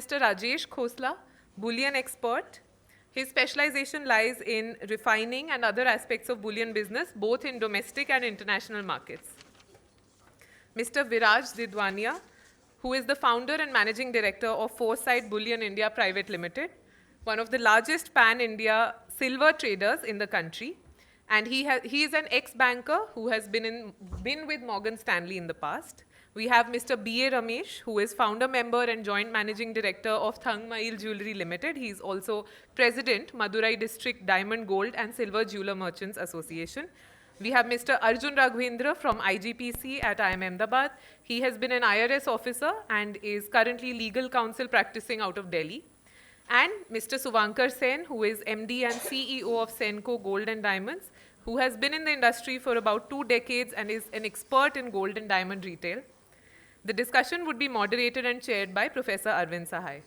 Mr. Rajesh Khosla, bullion expert. His specialization lies in refining and other aspects of bullion business, both in domestic and international markets. Mr. Viraj Didwania, who is the founder and managing director of Foresight Bullion India Private Limited, one of the largest pan-India silver traders in the country. And he is an ex-banker who has been with Morgan Stanley in the past. We have Mr. B.A. Ramesh, who is founder member and joint managing director of Thangmail Jewelry Limited. He is also president, Madurai District Diamond, Gold and Silver Jeweler Merchants Association. We have Mr. Arjun Raghavendra from IGPC at IIM Ahmedabad. He has been an IRS officer and is currently legal counsel practicing out of Delhi. And Mr. Suvankar Sen, who is MD and CEO of Senco Gold and Diamonds, who has been in the industry for about 2 decades and is an expert in gold and diamond retail. The discussion would be moderated and chaired by Professor Arvind Sahai.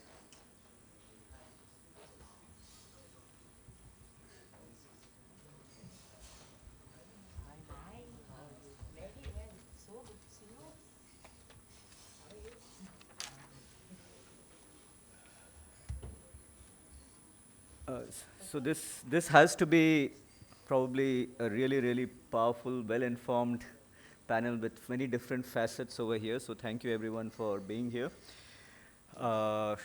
So this has to be probably a really powerful, well-informed panel with many different facets over here. So thank you everyone for being here. Mr.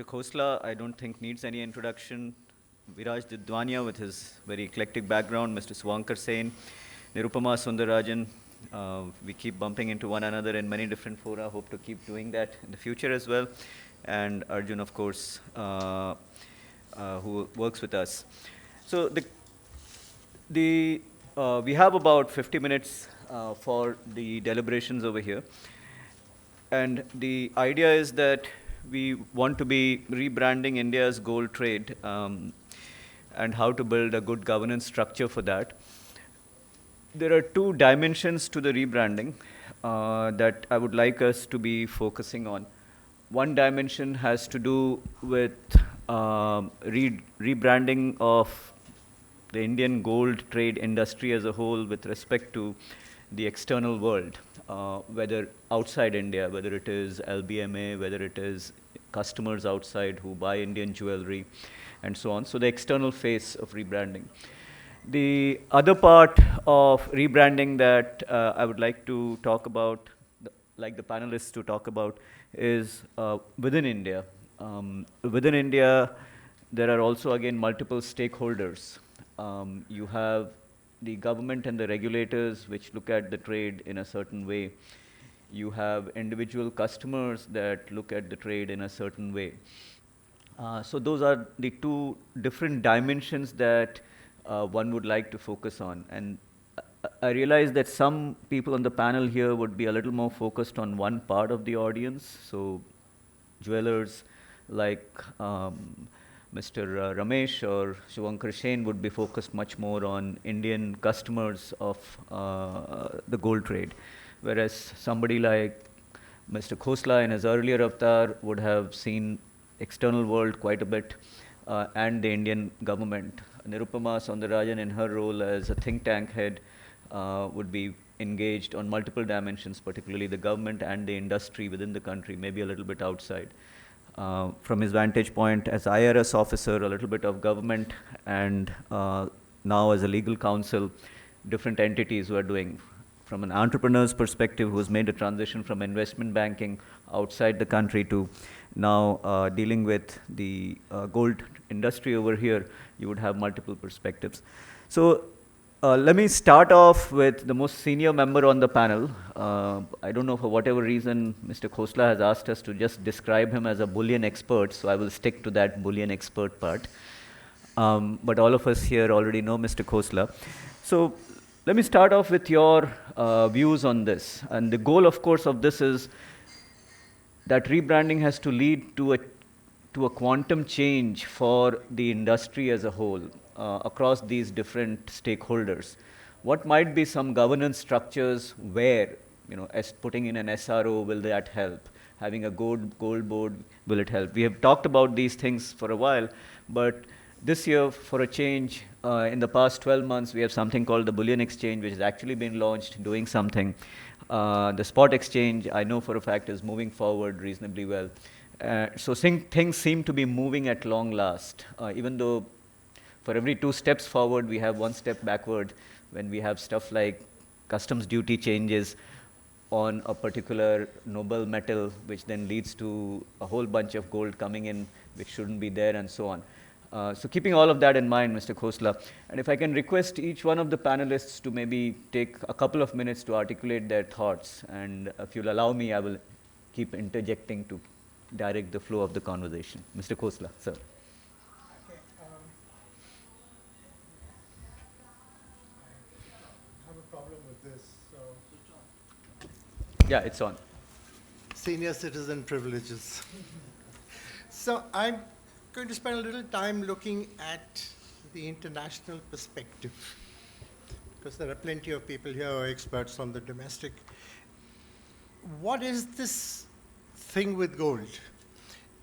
Khosla, I don't think needs any introduction. Viraj Didwania with his very eclectic background, Mr. Suvankar Sen, Nirupama Sundarajan. We keep bumping into one another in many different fora. Hope to keep doing that in the future as well. And Arjun, of course, who works with us. So we have about 50 minutes for the deliberations over here. And the idea is that we want to be rebranding India's gold trade and how to build a good governance structure for that. There are 2 dimensions to the rebranding that I would like us to be focusing on. One dimension has to do with rebranding of the Indian gold trade industry as a whole with respect to the external world, whether outside India, whether it is LBMA, whether it is customers outside who buy Indian jewelry, and so on. So the external face of rebranding. The other part of rebranding that I would like to talk about, like the panelists to talk about, is within India. Within India, there are also again multiple stakeholders. You have the government and the regulators which look at the trade in a certain way. You have individual customers that look at the trade in a certain way. So those are the 2 different dimensions that one would like to focus on. And I realize that some people on the panel here would be a little more focused on one part of the audience. So jewelers like Mr. Ramesh or Suvankar Sen would be focused much more on Indian customers of the gold trade. Whereas somebody like Mr. Khosla in his earlier avatar would have seen external world quite a bit and the Indian government. Nirupama Sundarajan in her role as a think tank head would be engaged on multiple dimensions, particularly the government and the industry within the country, maybe a little bit outside. From his vantage point as IRS officer, a little bit of government, and now as a legal counsel, different entities who are doing. From an entrepreneur's perspective, who's made a transition from investment banking outside the country to now dealing with the gold industry over here, you would have multiple perspectives. So let me start off with the most senior member on the panel. I don't know, for whatever reason, Mr. Khosla has asked us to just describe him as a bullion expert, so I will stick to that bullion expert part. But all of us here already know Mr. Khosla. So let me start off with your views on this. And the goal, of course, of this is that rebranding has to lead to a quantum change for the industry as a whole. Across these different stakeholders. What might be some governance structures where, as putting in an SRO, will that help? Having a gold board, will it help? We have talked about these things for a while, but This year, for a change, in the past 12 months, we have something called the Bullion Exchange, which has actually been launched, doing something. The Spot Exchange, I know for a fact, is moving forward reasonably well. So things seem to be moving at long last, even though for every 2 steps forward, we have 1 step backward when we have stuff like customs duty changes on a particular noble metal, which then leads to a whole bunch of gold coming in, which shouldn't be there, and so on. So keeping all of that in mind, Mr. Khosla, and if I can request each one of the panelists to maybe take a couple of minutes to articulate their thoughts, and if you'll allow me, I will keep interjecting to direct the flow of the conversation. Mr. Khosla, sir. Okay, I have a problem with this. So, Yeah, it's on. senior citizen privileges. So I'm going to spend a little time looking at the international perspective, because there are plenty of people here who are experts on the domestic. What is this thing with gold?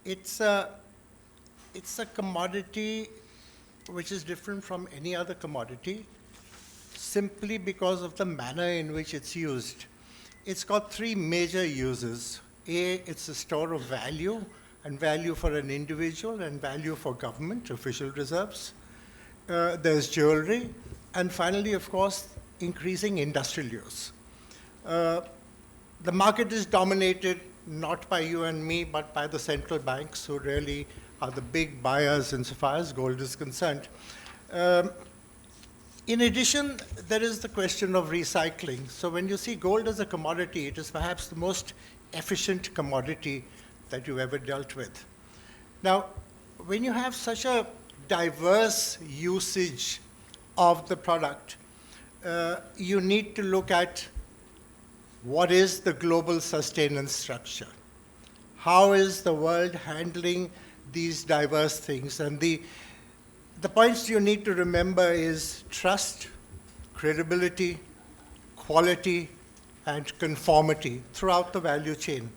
It's a commodity which is different from any other commodity simply because of the manner in which it's used. It's got 3 major uses. A, it's a store of value, and value for an individual and value for government, official reserves. There's jewelry, and finally, of course, increasing industrial use. The market is dominated not by you and me, but by the central banks, who really are the big buyers insofar as gold is concerned. In addition, there is the question of recycling. So when you see gold as a commodity, it is perhaps the most efficient commodity that you've ever dealt with. Now, when you have such a diverse usage of the product, you need to look at what is the global sustenance structure. How is the world handling these diverse things? And the points you need to remember is trust, credibility, quality, and conformity throughout the value chain.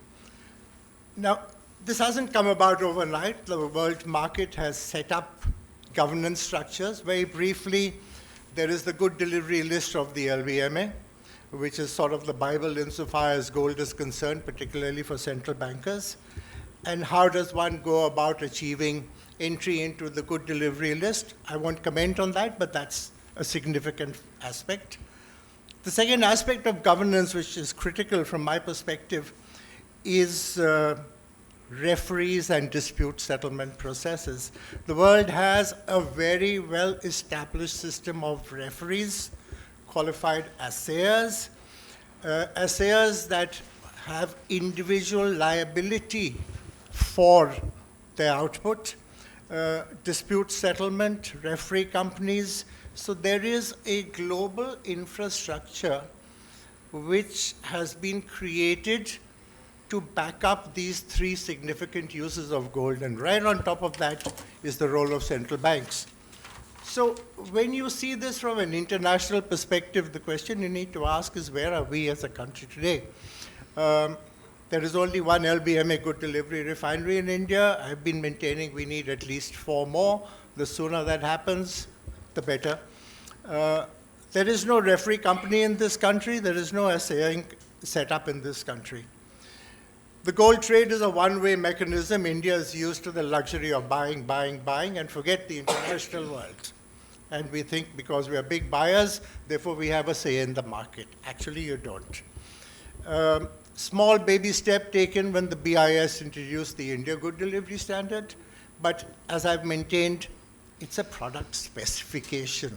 Now, this hasn't come about overnight. The world market has set up governance structures. Very briefly, there is the good delivery list of the LBMA, which is sort of the Bible insofar as gold is concerned, particularly for central bankers. And how does one go about achieving entry into the good delivery list? I won't comment on that, but that's a significant aspect. The second aspect of governance, which is critical from my perspective, is referees and dispute settlement processes. The world has a very well-established system of referees, qualified assayers, assayers that have individual liability for their output, dispute settlement, referee companies. So there is a global infrastructure which has been created to back up these 3 significant uses of gold. And right on top of that is the role of central banks. So when you see this from an international perspective, the question you need to ask is, where are we as a country today? There is only one LBMA good delivery refinery in India. I've been maintaining we need at least 4 more. The sooner that happens, the better. There is no referee company in this country. There is no assaying set up in this country. The gold trade is a one-way mechanism. India is used to the luxury of buying, and forget the international world. And we think because we are big buyers, therefore we have a say in the market. Actually, you don't. Small baby step taken when the BIS introduced the India Good Delivery Standard, but as I've maintained, it's a product specification.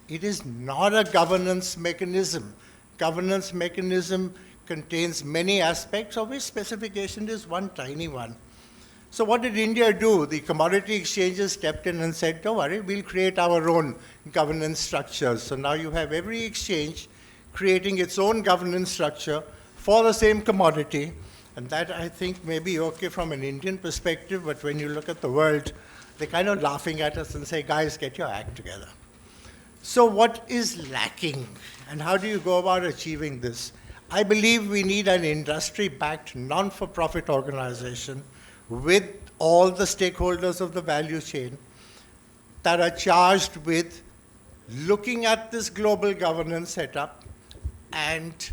It is not a governance mechanism. Governance mechanism contains many aspects, of which specification is one tiny one. So what did India do? The commodity exchanges stepped in and said, don't worry, we'll create our own governance structures. So now you have every exchange creating its own governance structure for the same commodity. And that, I think, may be okay from an Indian perspective, but when you look at the world, they're kind of laughing at us and say, guys, get your act together. So what is lacking, and how do you go about achieving this? I believe we need an industry-backed, that are charged with looking at this global governance setup and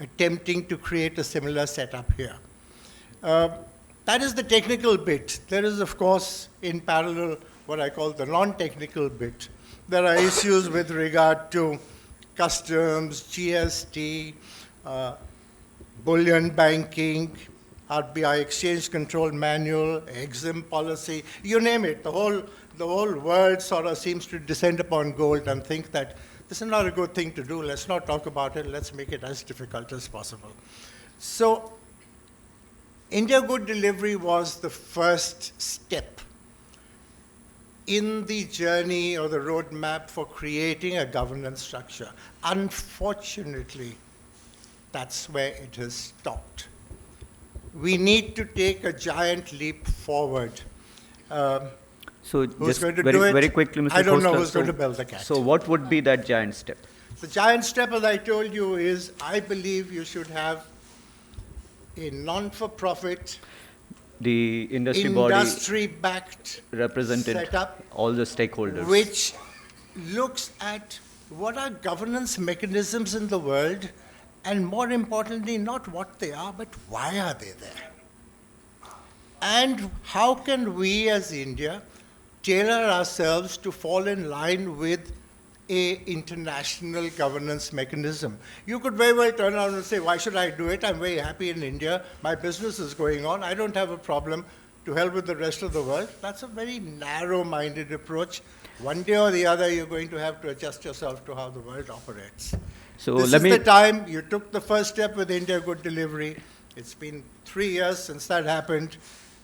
attempting to create a similar setup here. That is the technical bit. There is, of course, in parallel, what I call the non-technical bit. There are issues with regard to customs, GST, bullion banking, RBI exchange control manual, EXIM policy, you name it. The whole world sort of seems to descend upon gold and think that this is not a good thing to do. Let's not talk about it. Let's make it as difficult as possible. So India Good Delivery was the first step in the journey or the roadmap for creating a governance structure. Unfortunately, that's where it has stopped. We need to take a giant leap forward. So Who's just going to do it? very quickly, Mr. I don't know Khosla, who's going to build the cat. So what would be that giant step? The giant step, as I told you, is I believe you should have a non-for-profit, The industry body industry-backed represented setup all the stakeholders. which looks at what are governance mechanisms in the world, and more importantly, not what they are, but why are they there? And how can we as India tailor ourselves to fall in line with a international governance mechanism? You could very well turn around and say, why should I do it? I'm very happy in India. My business is going on. I don't have a problem. To hell with the rest of the world. That's a very narrow-minded approach. One day or the other, you're going to have to adjust yourself to how the world operates. So This let is me the time. You took the first step with India Good Delivery. It's been 3 years since that happened.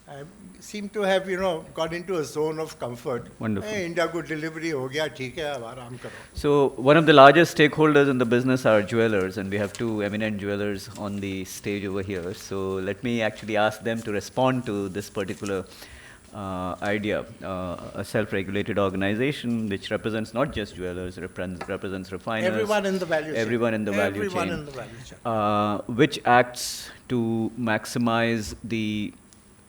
I seem to have, got into a zone of comfort. Wonderful. Hey, India Good Delivery ho gaya, theek hai, ab aaram karo. So one of the largest stakeholders in the business are jewelers, and we have two eminent jewelers on the stage over here. So let me actually ask them to respond to this particular idea. A self-regulated organization which represents not just jewelers, represents refiners. Everyone in the value chain. Everyone in the value Everyone chain. in the value chain. Which acts to maximize the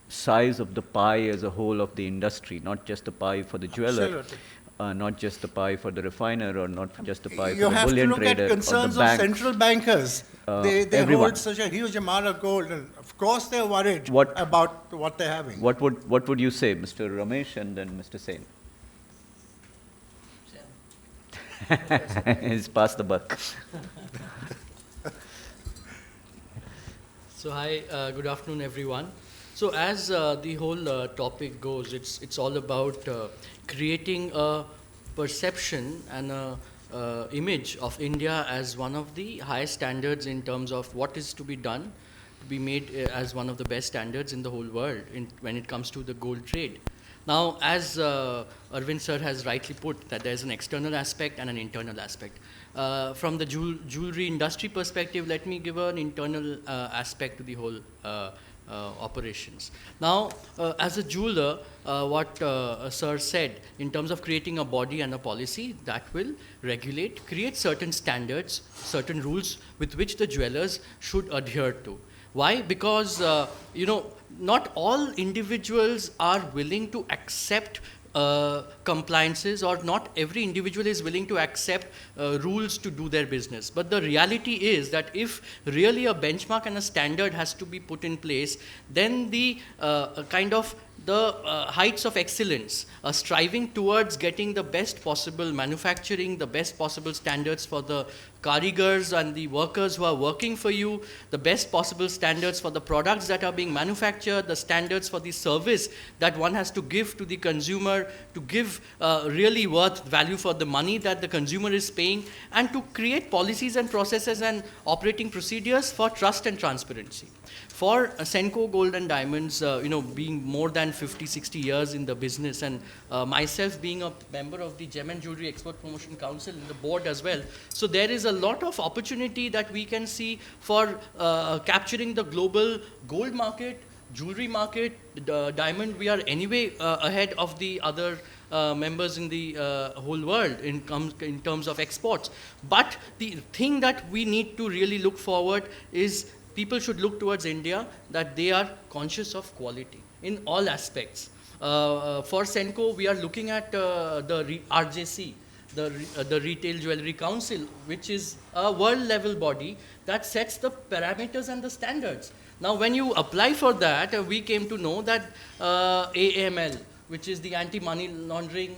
size of the pie as a whole of the industry, not just the pie for the jeweler, Absolutely. not just the pie for the refiner, or not just the pie You for the have to bullion look at trader or the concerns of bank. central bankers. They everyone. hold such a huge amount of gold, and of course they're worried What- about what they're having. What would you say, Mr. Ramesh and then Mr. Sen? He's passed the buck. So hi, good afternoon, everyone. So as the whole topic goes, it's all about creating a perception and a image of India as one of the highest standards in terms of what is to be done, to be made as one of the best standards in the whole world when it comes to the gold trade. Now, as Arvind sir has rightly put, that there's an external aspect and an internal aspect. From the jewelry industry perspective, let me give an internal aspect to the whole operations. Now, as a jeweler, what sir said, in terms of creating a body and a policy that will create certain standards, certain rules with which the jewelers should adhere to. Why? Because, not all individuals are willing to accept compliances, or not every individual is willing to accept rules to do their business. But the reality is that if really a benchmark and a standard has to be put in place, then the heights of excellence, striving towards getting the best possible manufacturing, the best possible standards for the karigars and the workers who are working for you, the best possible standards for the products that are being manufactured, the standards for the service that one has to give to the consumer, to give really worth value for the money that the consumer is paying, and to create policies and processes and operating procedures for trust and transparency. For Senco Gold and Diamonds, being more than 50, 60 years in the business, and myself being a member of the Gem and Jewelry Export Promotion Council in the board as well. So there is a lot of opportunity that we can see for capturing the global gold market, jewelry market, diamond. We are anyway ahead of the other members in the whole world in terms of exports. But the thing that we need to really look forward is people should look towards India, that they are conscious of quality in all aspects. For Senco, we are looking at RJC, the Retail Jewelry Council, which is a world-level body that sets the parameters and the standards. Now, when you apply for that, we came to know that AML, which is the anti-money laundering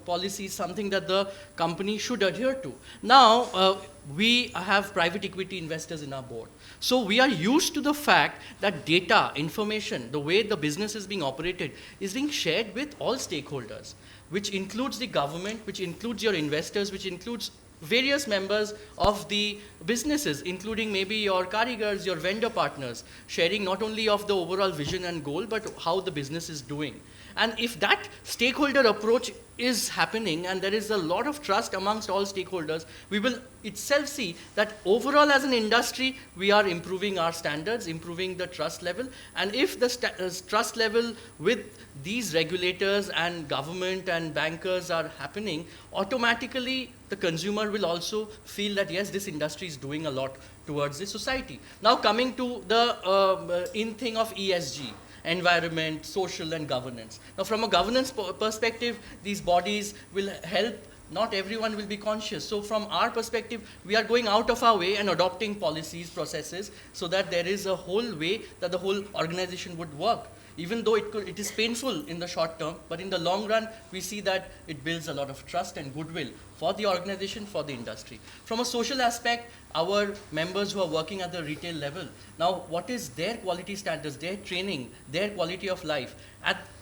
policy, is something that the company should adhere to. Now, we have private equity investors in our board. So we are used to the fact that data, information, the way the business is being operated is being shared with all stakeholders, which includes the government, which includes your investors, which includes various members of the businesses, including maybe your karigars, your vendor partners, sharing not only of the overall vision and goal, but how the business is doing. And if that stakeholder approach is happening and there is a lot of trust amongst all stakeholders, we will itself see that overall as an industry, we are improving our standards, improving the trust level. And if the trust level with these regulators and government and bankers are happening, automatically the consumer will also feel that yes, this industry is doing a lot towards the society. Now coming to the in thing of ESG, environment, social and governance. Now from a governance perspective, these bodies will help. Not everyone will be conscious. So from our perspective, we are going out of our way and adopting policies, processes, so that there is a whole way that the whole organization would work. Even though it is painful in the short term, but in the long run, we see that it builds a lot of trust and goodwill for the organization, for the industry. From a social aspect, our members who are working at the retail level, now what is their quality standards, their training, their quality of life?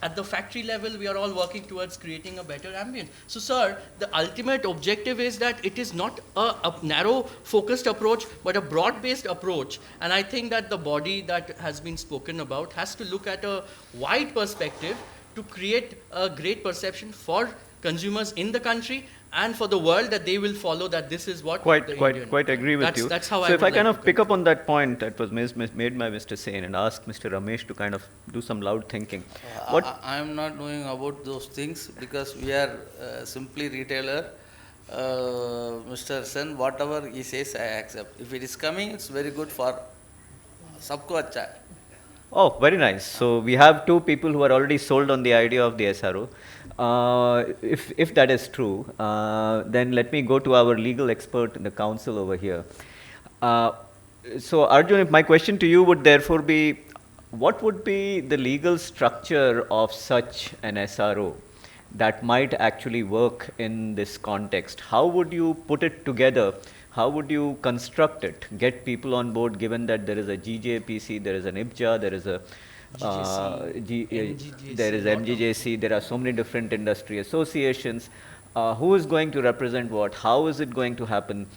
At the factory level, we are all working towards creating a better ambience. So sir, the ultimate objective is that it is not a narrow focused approach, but a broad-based approach. And I think that the body that has been spoken about has to look at a wide perspective to create a great perception for consumers in the country and for the world, that they will follow that this is what Quite Indian. agree with you. That's how so I if would I kind like of to pick up on that point that was made by Mr. Sen and ask Mr. Ramesh to kind of do some loud thinking. I am not knowing about those things because we are simply retailer. Mr. Sen, whatever he says, I accept. If it is coming, it's very good for sabko acha. Oh, very nice. So we have two people who are already sold on the idea of the SRO. If that is true, then let me go to our legal expert in the council over here. So Arjun, if my question to you would therefore be, what would be the legal structure of such an SRO that might actually work in this context? How would you put it together? How would you construct it, get people on board, given that there is a GJPC, there is an IBJA, there is a there is MGJC, there are so many different industry associations. Who is going to represent what? How is it going to happen?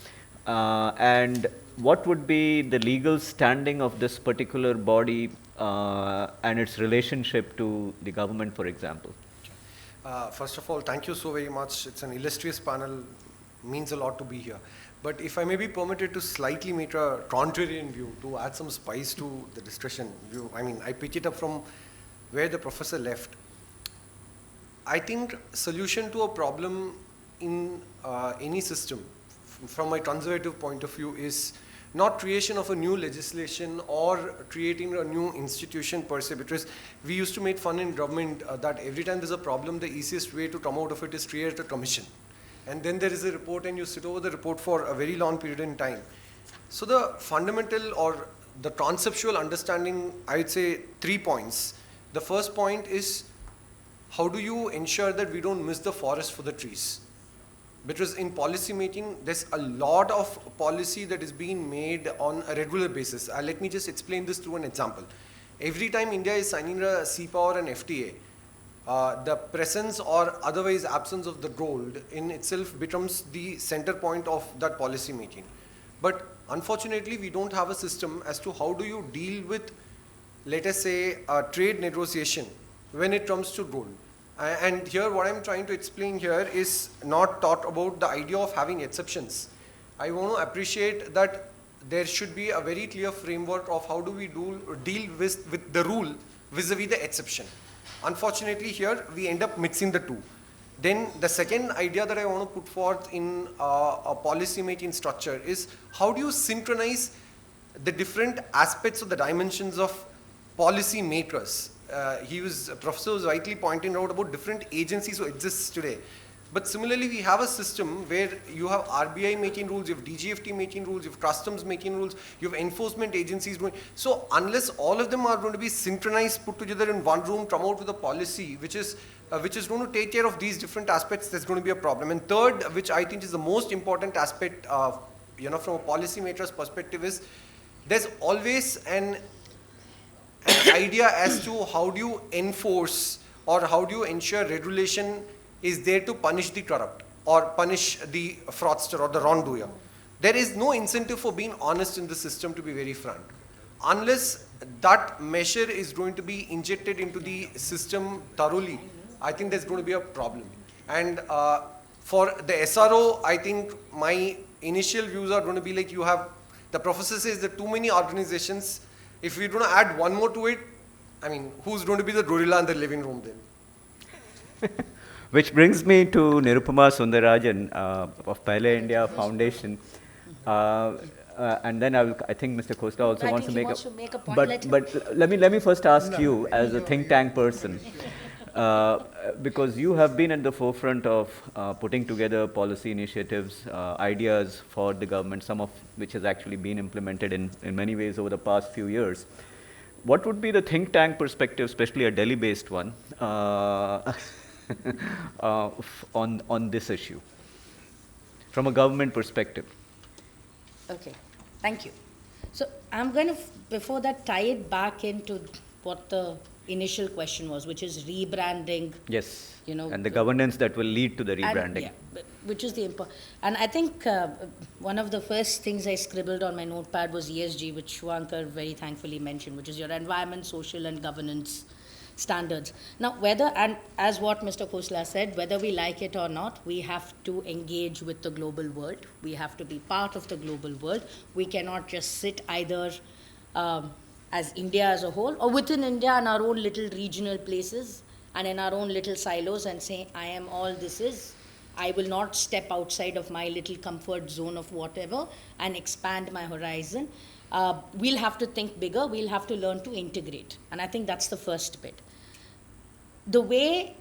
And what would be the legal standing of this particular body and its relationship to the government, for example? First of all, thank you so very much. It's an illustrious panel, means a lot to be here. But if I may be permitted to slightly make a contrarian view, to add some spice to the discussion view, I mean, I pick it up from where the professor left. I think solution to a problem in any system, from my conservative point of view, is not creation of a new legislation or creating a new institution per se, because we used to make fun in government that every time there's a problem, the easiest way to come out of it is create a commission. And then there is a report and you sit over the report for a very long period in time. So the fundamental or the conceptual understanding, I would say 3 points. The first point is, how do you ensure that we don't miss the forest for the trees? Because in policy making, there's a lot of policy that is being made on a regular basis. Let me just explain this through an example. Every time India is signing a CEPA or an FTA, the presence or otherwise absence of the gold in itself becomes the center point of that policy making. But unfortunately, we don't have a system as to how do you deal with, let us say, a trade negotiation when it comes to gold. And here what I'm trying to explain here is not talk about the idea of having exceptions. I want to appreciate that there should be a very clear framework of how do we deal with the rule vis-a-vis the exception. Unfortunately here we end up mixing the two. Then the second idea that I want to put forth in a policy making structure is how do you synchronize the different aspects of the dimensions of policy makers Professor was rightly pointing out about different agencies who exist today. But similarly, we have a system where you have RBI making rules, you have DGFT making rules, you have customs making rules, you have enforcement agencies doing. So unless all of them are going to be synchronized, put together in one room, come out with a policy which is going to take care of these different aspects, there's going to be a problem. And third, which I think is the most important aspect, from a policymaker's perspective, is there's always an idea as to how do you enforce or how do you ensure regulation is there to punish the corrupt or punish the fraudster or the wrongdoer. There is no incentive for being honest in the system, to be very frank. Unless that measure is going to be injected into the system thoroughly, I think there's going to be a problem. And for the SRO, I think my initial views are going to be like, the professor says there are too many organizations. If we're going to add one more to it, I mean, who's going to be the gorilla in the living room then? Which brings me to Nirupama Sundarajan of Pehle India Foundation. And then I think Mr. Khosla also wants to make a point. But let me first ask you as a think tank person, because you have been at the forefront of putting together policy initiatives, ideas for the government, some of which has actually been implemented in many ways over the past few years. What would be the think tank perspective, especially a Delhi-based one, on this issue, from a government perspective? Okay, thank you. So I'm going to, before that, tie it back into what the initial question was, which is rebranding. Yes, and the the governance that will lead to the rebranding. Yeah, which is the important. And I think one of the first things I scribbled on my notepad was ESG, which Shuankar very thankfully mentioned, which is your environment, social and governance standards. Now, whether, and as what Mr. Khosla said, whether we like it or not, we have to engage with the global world. We have to be part of the global world. We cannot just sit either as India as a whole or within India in our own little regional places and in our own little silos and say, I am all this is. I will not step outside of my little comfort zone of whatever and expand my horizon. We'll have to think bigger. We'll have to learn to integrate. And I think that's the first bit. The way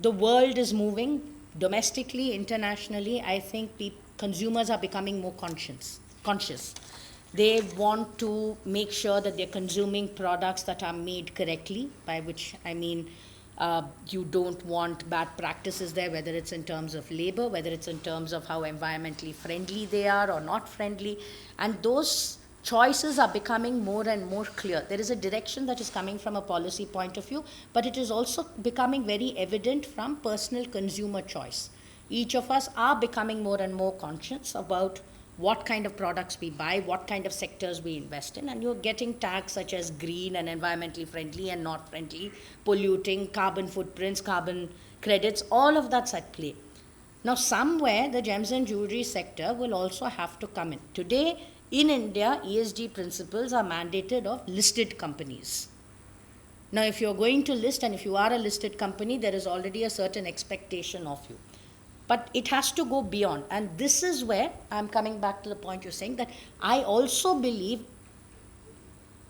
the world is moving, domestically, internationally, I think consumers are becoming more conscious. They want to make sure that they're consuming products that are made correctly, by which I mean you don't want bad practices there, whether it's in terms of labor, whether it's in terms of how environmentally friendly they are or not friendly. And those choices are becoming more and more clear. There is a direction that is coming from a policy point of view, but it is also becoming very evident from personal consumer choice. Each of us are becoming more and more conscious about what kind of products we buy, what kind of sectors we invest in, and you're getting tags such as green and environmentally friendly and not friendly, polluting, carbon footprints, carbon credits, all of that's at play. Now, somewhere the gems and jewelry sector will also have to come in. Today, in India, ESG principles are mandated of listed companies. Now, if you're going to list and if you are a listed company, there is already a certain expectation of you. But it has to go beyond. And this is where I'm coming back to the point you're saying, that I also believe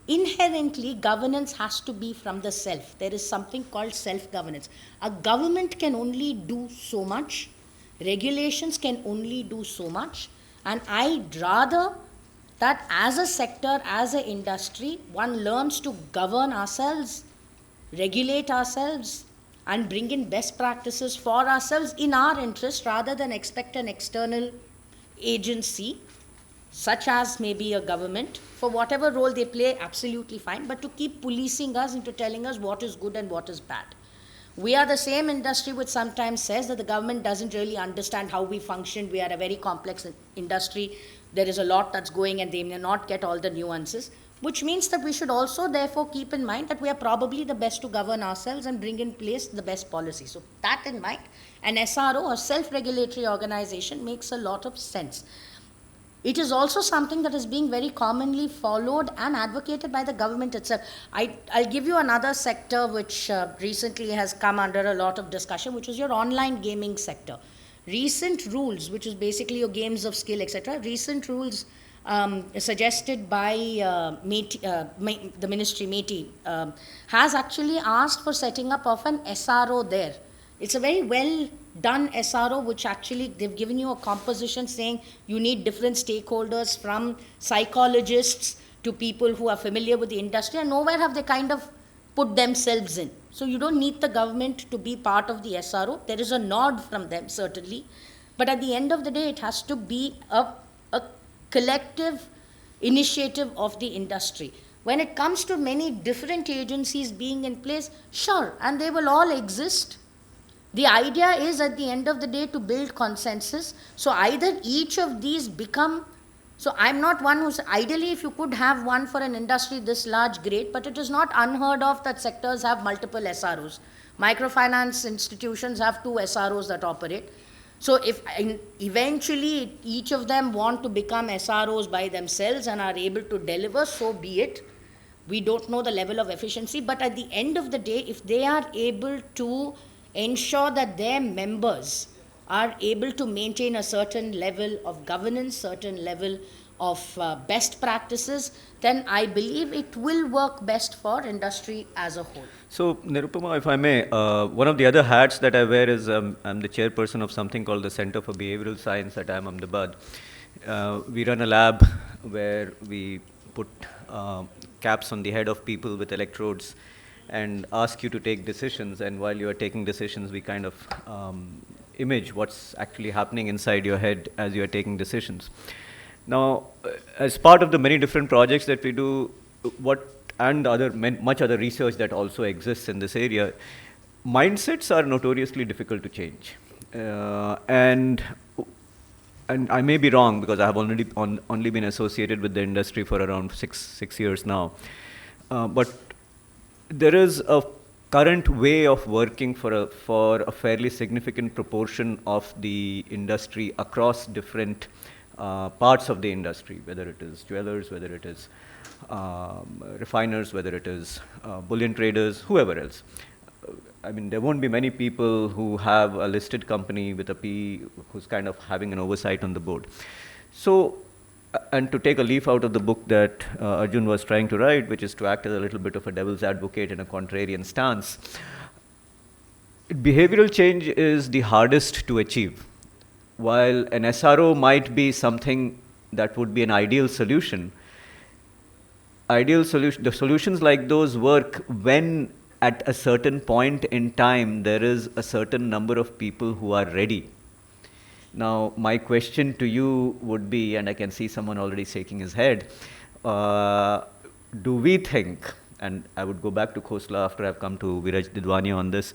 inherently governance has to be from the self. There is something called self-governance. A government can only do so much. Regulations can only do so much. And I'd rather that as a sector, as an industry, one learns to govern ourselves, regulate ourselves, and bring in best practices for ourselves in our interest, rather than expect an external agency, such as maybe a government, for whatever role they play, absolutely fine, but to keep policing us into telling us what is good and what is bad. We are the same industry which sometimes says that the government doesn't really understand how we function. We are a very complex industry. There is a lot that's going and they may not get all the nuances, which means that we should also therefore keep in mind that we are probably the best to govern ourselves and bring in place the best policy. So that in mind, an SRO, a self-regulatory organization, makes a lot of sense. It is also something that is being very commonly followed and advocated by the government itself. I'll give you another sector which recently has come under a lot of discussion, which is your online gaming sector. Recent rules, which is basically your games of skill, etc., recent rules suggested by the ministry, METI, has actually asked for setting up of an SRO there. It's a very well done SRO, which actually they've given you a composition saying you need different stakeholders, from psychologists to people who are familiar with the industry, and nowhere have they kind of put themselves in. So you don't need the government to be part of the SRO. There is a nod from them, certainly. But at the end of the day, it has to be a collective initiative of the industry. When it comes to many different agencies being in place, sure, and they will all exist. The idea is at the end of the day to build consensus. So either each of these become, so I'm not one who's, ideally if you could have one for an industry this large, great, but it is not unheard of that sectors have multiple SROs. Microfinance institutions have 2 SROs that operate. So if eventually each of them want to become SROs by themselves and are able to deliver, so be it. We don't know the level of efficiency, but at the end of the day, if they are able to ensure that their members are able to maintain a certain level of governance, certain level of best practices, then I believe it will work best for industry as a whole. So, Nirupama, if I may, one of the other hats that I wear is I'm the chairperson of something called the Center for Behavioral Science at IIM Ahmedabad. We run a lab where we put caps on the head of people with electrodes and ask you to take decisions, and while you are taking decisions, we kind of image what's actually happening inside your head as you are taking decisions. Now, as part of the many different projects that we do, much other research that also exists in this area, mindsets are notoriously difficult to change. And I may be wrong because I have only been associated with the industry for around six years now. But there is a current way of working for a fairly significant proportion of the industry across different parts of the industry, whether it is jewelers, whether it is refiners, whether it is bullion traders, whoever else. I mean, there won't be many people who have a listed company with a PE who's kind of having an oversight on the board. So, and to take a leaf out of the book that Arjun was trying to write, which is to act as a little bit of a devil's advocate in a contrarian stance, behavioral change is the hardest to achieve. While an SRO might be something that would be an ideal solution, the solutions like those work when at a certain point in time there is a certain number of people who are ready. Now, my question to you would be, and I can see someone already shaking his head, do we think, and I would go back to Khosla after I've come to Viraj Didwania on this,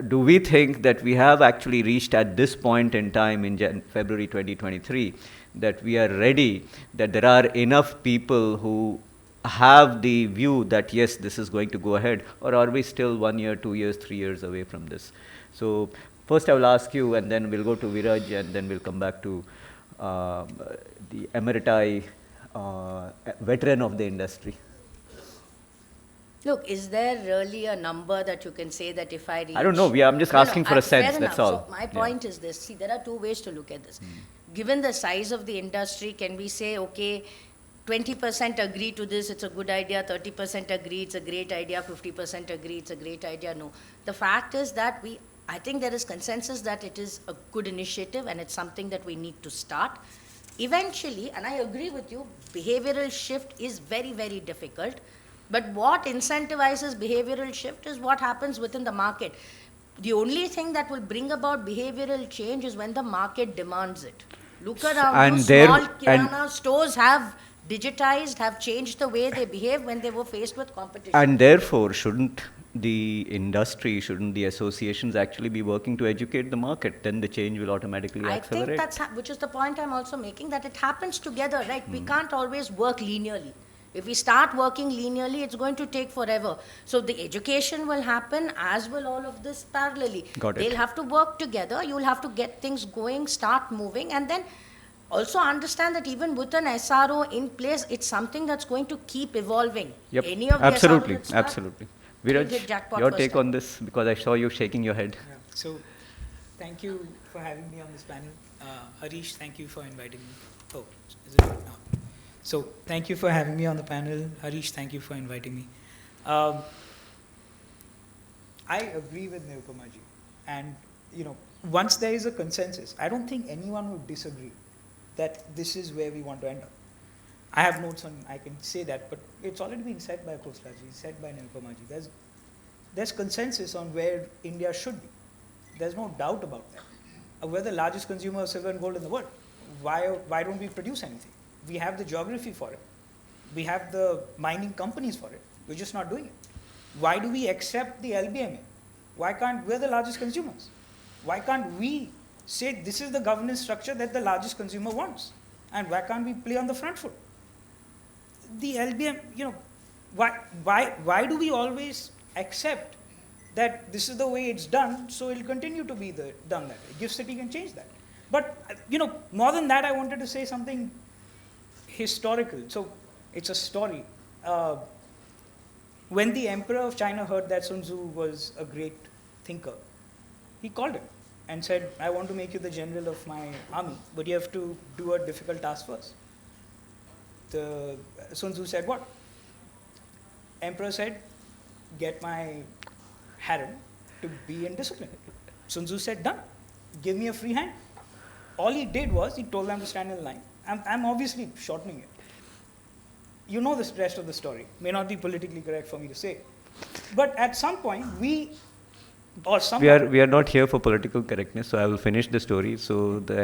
do we think that we have actually reached at this point in time in February 2023 that we are ready, that there are enough people who have the view that yes, this is going to go ahead, or are we still 1 year, 2 years, 3 years away from this? So first I will ask you, and then we'll go to Viraj, and then we'll come back to the emeriti veteran of the industry. Look, is there really a number that you can say that if I reach... I don't know. I'm just asking for a sense, that's all. So my point is this. See, there are 2 ways to look at this. Given the size of the industry, can we say, okay, 20% agree to this, it's a good idea, 30% agree, it's a great idea, 50% agree, it's a great idea? No. The fact is that I think there is consensus that it is a good initiative and it's something that we need to start. Eventually, and I agree with you, behavioral shift is very, very difficult. But what incentivizes behavioral shift is what happens within the market. The only thing that will bring about behavioral change is when the market demands it. Look around you, small kirana stores have digitized, have changed the way they behave when they were faced with competition. And therefore, shouldn't the industry, shouldn't the associations actually be working to educate the market? Then the change will automatically accelerate. I think which is the point I'm also making, that it happens together, right? We can't always work linearly. If we start working linearly, it's going to take forever. So the education will happen, as will all of this parallelly. Got it. They'll have to work together. You'll have to get things going, start moving, and then also understand that even with an SRO in place, it's something that's going to keep evolving. Yep. Any of the absolutely, SROs that start, absolutely. Viraj, your take on this, because I saw you shaking your head. Yeah. So, thank you for having me on this panel. Harish, thank you for inviting me. Oh, is it? No. So thank you for having me on the panel. Harish, thank you for inviting me. I agree with Nirupamaji. And, once there is a consensus, I don't think anyone would disagree that this is where we want to end up. I have notes on, I can say that, but it's already been said by Khoslaji, said by Nirupamaji. There's consensus on where India should be. There's no doubt about that. We're the largest consumer of silver and gold in the world. Why don't we produce anything? We have the geography for it. We have the mining companies for it. We're just not doing it. Why do we accept the LBMA? We're the largest consumers. Why can't we say this is the governance structure that the largest consumer wants? And why can't we play on the front foot? The LBM, why do we always accept that this is the way it's done, so it'll continue to be done that way? GIFT City can change that. But, more than that, I wanted to say something historical. So, it's a story. When the emperor of China heard that Sun Tzu was a great thinker, he called him and said, I want to make you the general of my army, but you have to do a difficult task first. Sun Tzu said, what? Emperor said, get my harem to be in discipline. Sun Tzu said, done. Give me a free hand. All he did was, he told them to stand in line. I'm obviously shortening it. You know the rest of the story. May not be politically correct for me to say. But at some point, we are not here for political correctness, so I will finish the story. So the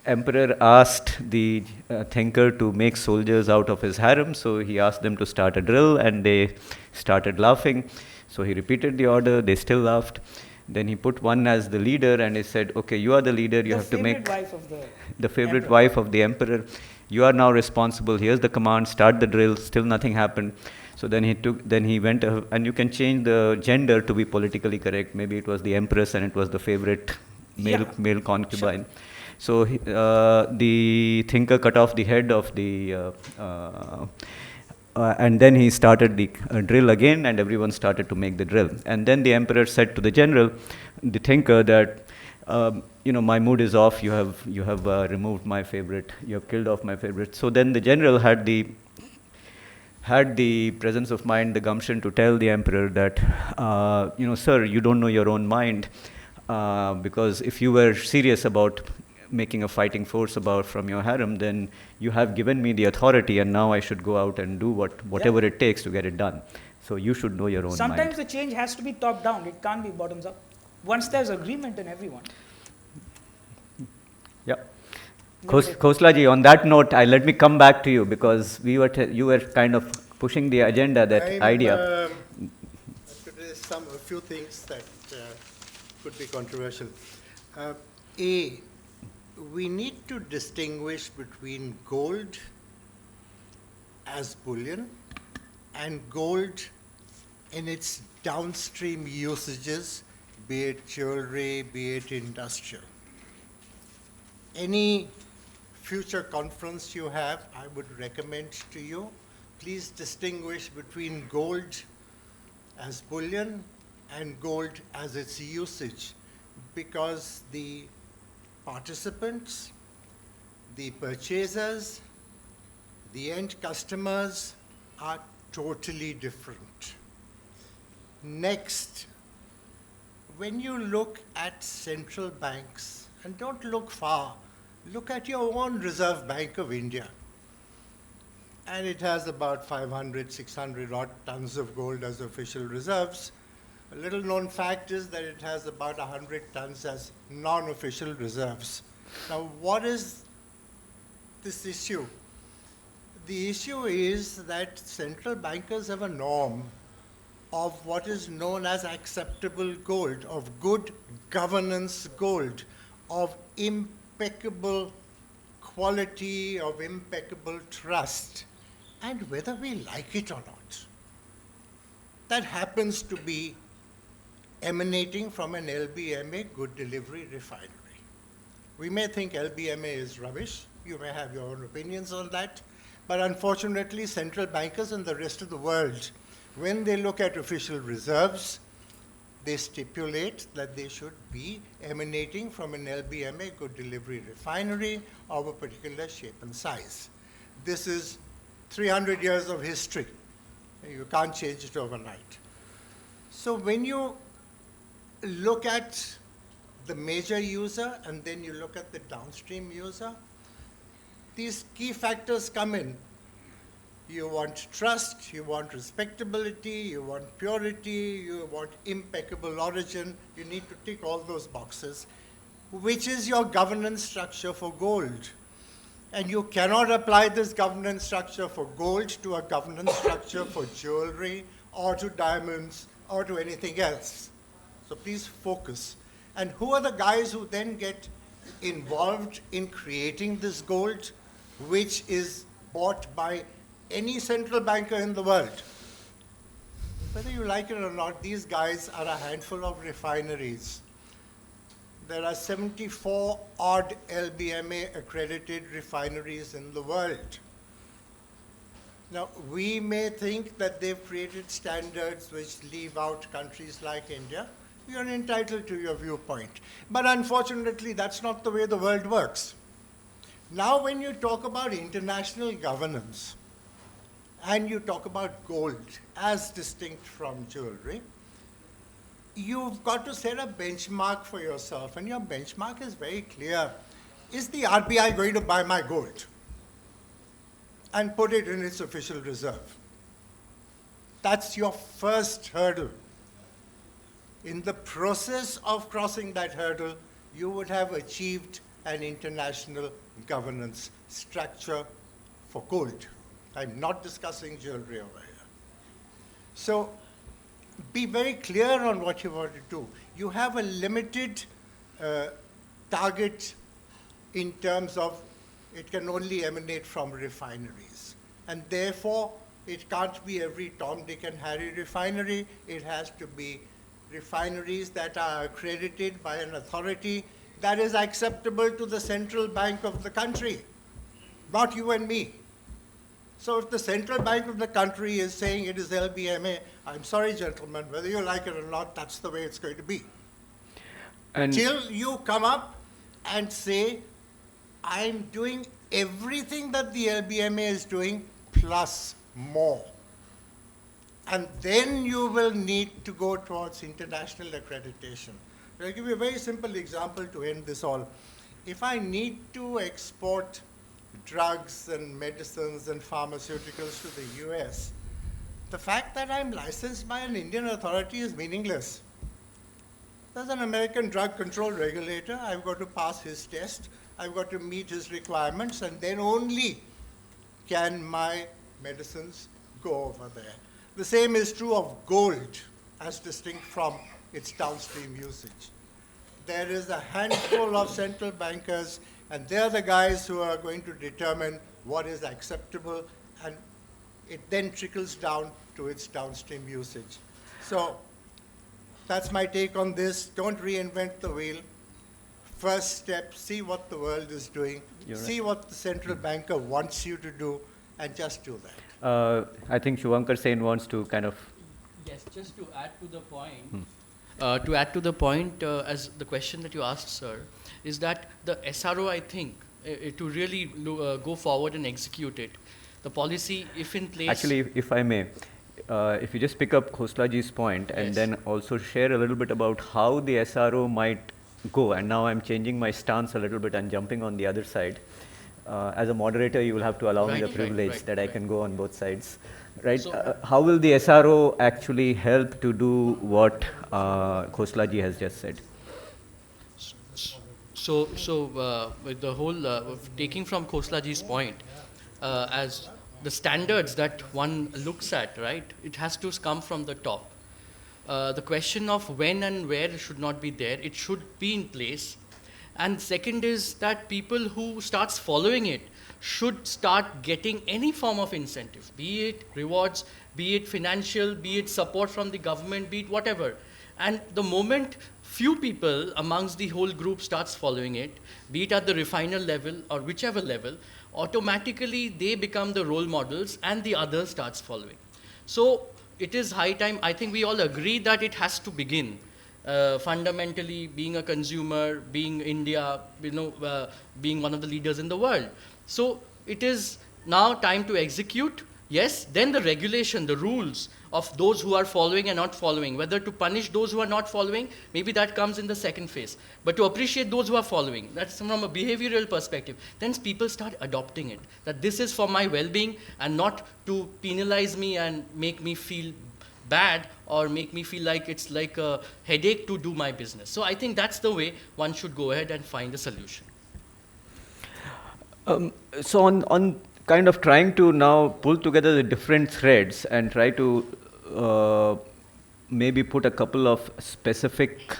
emperor asked the thinker to make soldiers out of his harem, so he asked them to start a drill, and they started laughing. So he repeated the order, they still laughed. Then he put one as the leader, and he said, okay, you are the leader, you have to make the favorite wife of the emperor. You are now responsible, here's the command, start the drill, still nothing happened. So then he went, and you can change the gender to be politically correct. Maybe it was the empress and it was the favorite male concubine. Sure. So the thinker cut off the head of the, and then he started the drill again, and everyone started to make the drill. And then the emperor said to the general, the thinker, that, my mood is off, you have removed my favorite, you have killed off my favorite. So then the general had the presence of mind, the gumption to tell the emperor that, sir, you don't know your own mind, because if you were serious about making a fighting force from your harem, then you have given me the authority, and now I should go out and do whatever it takes to get it done. So you should know your own mind. Sometimes the change has to be top down, it can't be bottoms up. Once there's agreement in everyone. Yeah. Khoslaji, on that note, let me come back to you, because you were kind of pushing the agenda, idea. There's a few things that could be controversial. We need to distinguish between gold as bullion and gold in its downstream usages, be it jewelry, be it industrial. Any future conference you have, I would recommend to you, please distinguish between gold as bullion and gold as its usage, because the participants, the purchasers, the end customers are totally different. Next, when you look at central banks, and don't look far, look at your own Reserve Bank of India. And it has about 500, 600 odd tons of gold as official reserves. A little known fact is that it has about 100 tons as non-official reserves. Now, what is this issue? The issue is that central bankers have a norm of what is known as acceptable gold, of good governance gold, of impeccable quality, of impeccable trust, and whether we like it or not. That happens to be emanating from an LBMA good delivery refinery. We may think LBMA is rubbish. You may have your own opinions on that. But unfortunately, central bankers and the rest of the world, when they look at official reserves, they stipulate that they should be emanating from an LBMA good delivery refinery of a particular shape and size. This is 300 years of history. You can't change it overnight. So when you look at the major user and then you look at the downstream user, these key factors come in. You want trust, you want respectability, you want purity, you want impeccable origin. You need to tick all those boxes, which is your governance structure for gold. And you cannot apply this governance structure for gold to a governance structure for jewelry or to diamonds or to anything else. So please focus. And who are the guys who then get involved in creating this gold, which is bought by any central banker in the world? Whether you like it or not, these guys are a handful of refineries. There are 74 odd LBMA accredited refineries in the world. Now, we may think that they've created standards which leave out countries like India. You're entitled to your viewpoint. But unfortunately, that's not the way the world works. Now, when you talk about international governance, and you talk about gold as distinct from jewelry, you've got to set a benchmark for yourself, and your benchmark is very clear. Is the RBI going to buy my gold and put it in its official reserve? That's your first hurdle. In the process of crossing that hurdle, you would have achieved an international governance structure for gold. I'm not discussing jewelry over here. So be very clear on what you want to do. You have a limited target in terms of it can only emanate from refineries. And therefore, it can't be every Tom, Dick, and Harry refinery. It has to be refineries that are accredited by an authority that is acceptable to the central bank of the country, not you and me. So if the central bank of the country is saying it is LBMA, I'm sorry, gentlemen, whether you like it or not, that's the way it's going to be. And Till you come up and say, I'm doing everything that the LBMA is doing plus more. And then you will need to go towards international accreditation. I'll give you a very simple example to end this all. If I need to export drugs and medicines and pharmaceuticals to the US, the fact that I'm licensed by an Indian authority is meaningless. There's an American drug control regulator. I've got to pass his test. I've got to meet his requirements, and then only can my medicines go over there. The same is true of gold, as distinct from its downstream usage. There is a handful of central bankers, and they're the guys who are going to determine what is acceptable, and it then trickles down to its downstream usage. So that's my take on this. Don't reinvent the wheel. First step, see what the world is doing, see what the central banker wants you to do, and just do that. I think Shivankar Sen wants to kind of... Yes, just to add to the point. As the question that you asked, sir, is that the SRO, I think, to really go forward and execute it, the policy, if in place... Actually, if I may, if you just pick up Khoslaji's point and Yes. then also share a little bit about how the SRO might go, and now I'm changing my stance a little bit and jumping on the other side. As a moderator, you will have to allow me the Right, privilege that I right. can go on both sides. Right? So- How will the SRO actually help to do what Khoslaji has just said? So with the whole, taking from Khoslaji's point, as the standards that one looks at, right, it has to come from the top. The question of when and where should not be there, it should be in place. And second is that people who starts following it should start getting any form of incentive, be it rewards, be it financial, be it support from the government, be it whatever. And the moment few people amongst the whole group starts following it, be it at the refiner level or whichever level, automatically they become the role models and the others starts following. So it is high time, I think we all agree that it has to begin. fundamentally being a consumer, being India, being one of the leaders in the world. So it is now time to execute. Yes, then the regulation, the rules of those who are following and not following, whether to punish those who are not following, maybe that comes in the second phase. But to appreciate those who are following, that's from a behavioral perspective. Then people start adopting it, that this is for my well-being and not to penalize me and make me feel bad or make me feel like it's like a headache to do my business. So I think that's the way one should go ahead and find a solution. So on kind of trying to now pull together the different threads and try to maybe put a couple of specific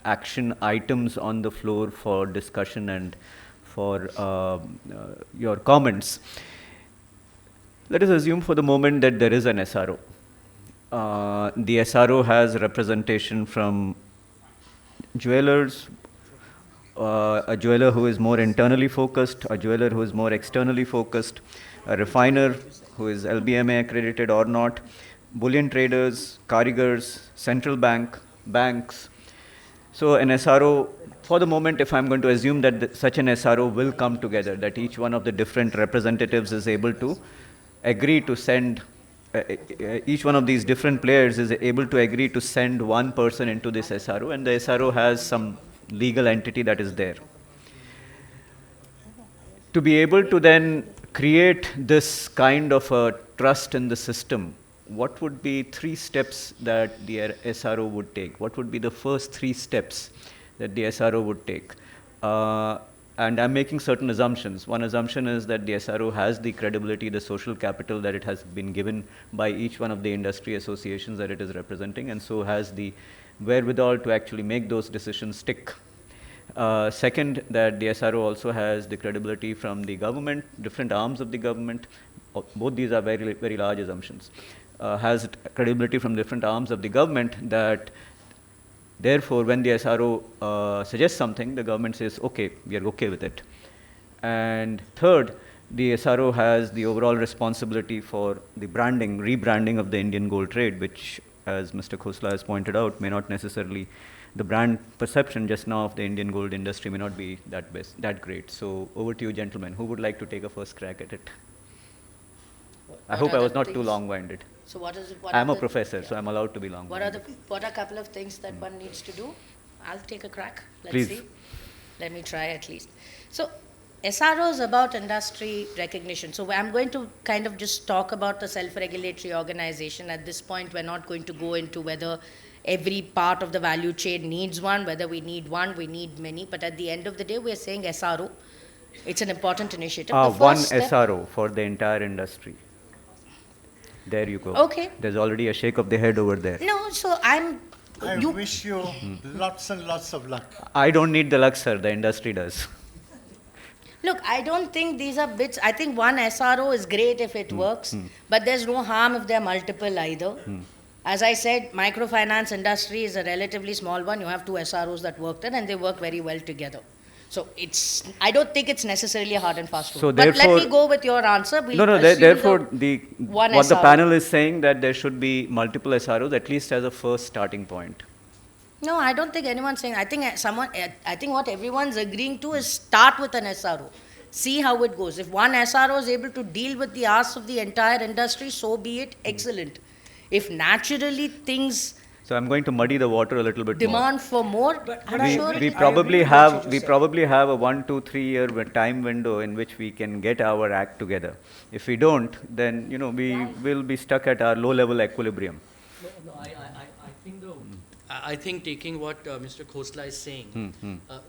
action items on the floor for discussion and for your comments. Let us assume for the moment that there is an SRO. The SRO has representation from jewelers, a jeweler who is more internally focused, a jeweler who is more externally focused, a refiner who is LBMA accredited or not, bullion traders, karigars, central banks. So an SRO, for the moment, if I'm going to assume that such an SRO will come together, that each one of the different representatives is able to agree to send, each one of these different players is able to agree to send one person into this SRO, and the SRO has some legal entity that is there. To be able to then create this kind of a trust in the system, what would be 3 steps that the SRO would take? What would be the first 3 steps that the SRO would take? And I'm making certain assumptions. One assumption is that the SRO has the credibility, the social capital that it has been given by each one of the industry associations that it is representing, and so has the wherewithal to actually make those decisions stick. Second, that the SRO also has the credibility from the government, different arms of the government. Both these are very, very large assumptions. Has credibility from different arms of the government that therefore when the SRO suggests something, the government says, okay, we are okay with it. And third, the SRO has the overall responsibility for the branding, rebranding of the Indian gold trade, which, as Mr. Khosla has pointed out, may not necessarily, the brand perception just now of the Indian gold industry may not be that great. So over to you, gentlemen. Who would like to take a first crack at it? I hope I was not too long-winded. So what is it? I'm a professor, so I'm allowed to be long-winded. What are a couple of things that one needs to do? I'll take a crack. Let's Please. see. Let me try at least. So SRO is about industry recognition. So I'm going to kind of just talk about the self-regulatory organization. At this point, we're not going to go into whether every part of the value chain needs one, whether we need one, we need many. But at the end of the day, we're saying SRO. It's an important initiative. The One first step- SRO for the entire industry. There you go. Okay. There's already a shake of the head over there. No, so I you wish you lots and lots of luck. I don't need the luck, sir. The industry does. Look, I don't think these are bits. I think one SRO is great if it works, but there's no harm if there are multiple either. As I said, microfinance industry is a relatively small one. You have 2 SROs that work there, and they work very well together. So I don't think it's necessarily a hard and fast rule. So but let therefore- me go with your answer. We'll No, assume therefore, one what the SRO. panel is saying that there should be multiple SROs, at least as a first starting point. No, I don't think anyone's saying. I think what everyone's agreeing to is start with an SRO. See how it goes. If one SRO is able to deal with the asks of the entire industry, so be it. Excellent. If naturally things So I'm going to muddy the water a little bit more. demand for more, I'm sure We it- probably with what have you just said. probably have a 1, 2, 3 year time window in which we can get our act together. If we don't, then we will be stuck at our low level equilibrium. No, I think taking what Mr. Khosla is saying,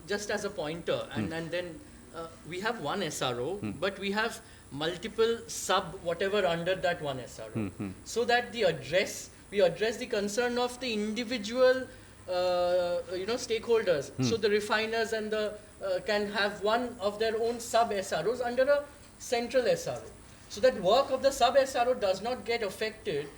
just as a pointer, and then we have one SRO, but we have multiple whatever under that one SRO, so that we address the concern of the individual stakeholders. So the refiners and the can have one of their own sub SROs under a central SRO. So that work of the sub SRO does not get affected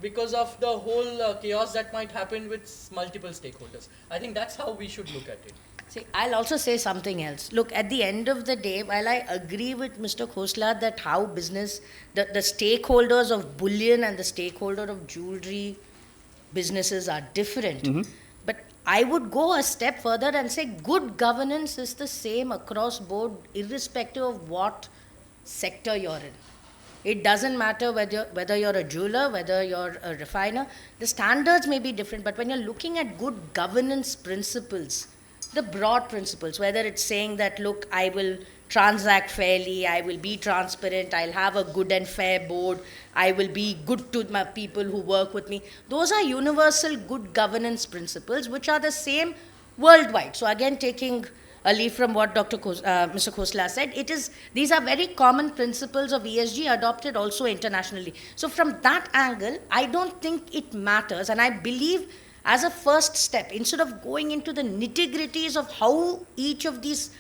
because of the whole chaos that might happen with multiple stakeholders. I think that's how we should look at it. See, I'll also say something else. Look, at the end of the day, while I agree with Mr. Khosla that how business, the stakeholders of bullion and the stakeholder of jewelry businesses are different. But I would go a step further and say good governance is the same across board, irrespective of what sector you're in. It doesn't matter whether you're a jeweler, whether you're a refiner. The standards may be different, but when you're looking at good governance principles, the broad principles, whether it's saying that, look, I will transact fairly, I will be transparent, I'll have a good and fair board, I will be good to my people who work with me. Those are universal good governance principles, which are the same worldwide. So again, taking a leaf from what Mr. Khosla said, these are very common principles of ESG adopted also internationally. So from that angle, I don't think it matters, and I believe as a first step, instead of going into the nitty-gritties of how each of these